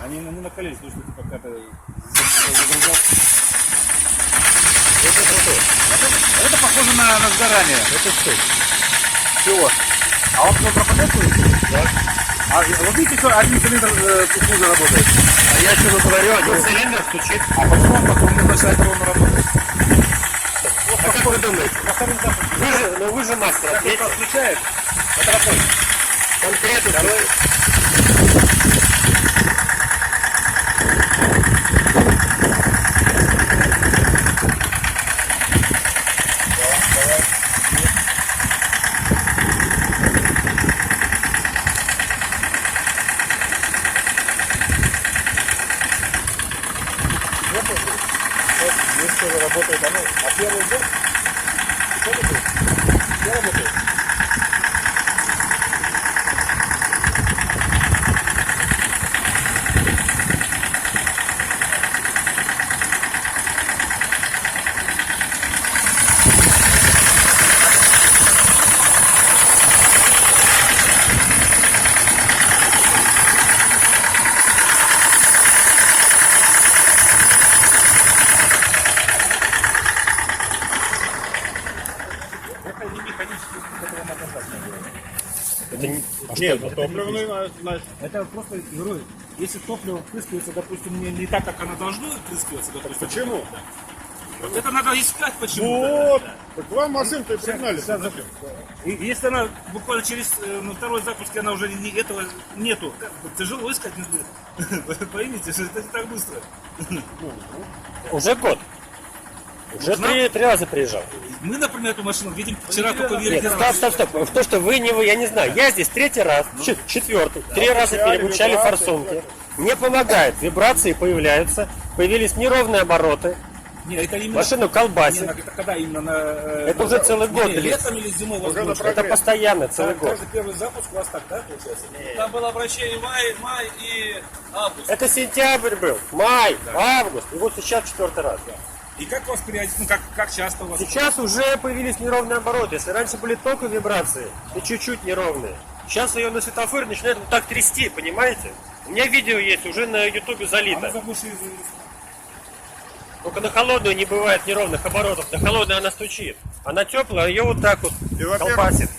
Они накалились, потому что это какая-то загружалка. Это круто. Это похоже на сгорание. Это что? Чего? А он пропадает? Да. А вот видите, что один цилиндр хуже работает? А я что говорю, один цилиндр стучит. А почему он потом не бросает ровно работать? А как вы думаете? Вы же мастер, Как ответьте. он включает? Это какой? Конкретно. Второй. Здесь тоже работает оно. А первый идет? Что работает? Все работает? Это не механический, который надо нажать, наверное. Это не... Нет, это топливный, это просто, говорю, если топливо впрыскивается, допустим, не так, как оно должно впрыскиваться, допустим. Почему? Вот это надо искать почему-то. Вот. Так вам машину-то и пригнали. И если она буквально через на второй запуске она уже этого нету, тяжело искать, поймите, что это не так быстро. Уже год. Уже три раза приезжал. Мы, например, эту машину видим вчера только Нет, первый раз. стоп. То, что вы не вы, я не знаю. Я здесь третий раз, четвертый, 3 раза переключали форсунки. Не помогает. Вибрации появляются. Появились неровные обороты. Не, это именно... Машину колбасит. Это когда именно на... Это уже целый год. Летом или зимой у вас Уже будет? на Это постоянно, целый год. Каждый первый запуск у вас так, да, получается? Там было обращение май и август. Это сентябрь был, май, август. И вот сейчас четвертый раз. И как у вас периодически, ну как часто у вас? Сейчас уже появились неровные обороты. Если раньше были только вибрации и чуть-чуть неровные, сейчас ее на светофоре начинает вот так трясти, понимаете? У меня видео есть, уже на ютубе залито. Заглушили. Только на холодную не бывает неровных оборотов. На холодную она стучит. А на теплую ее вот так вот И, во-первых, колбасит.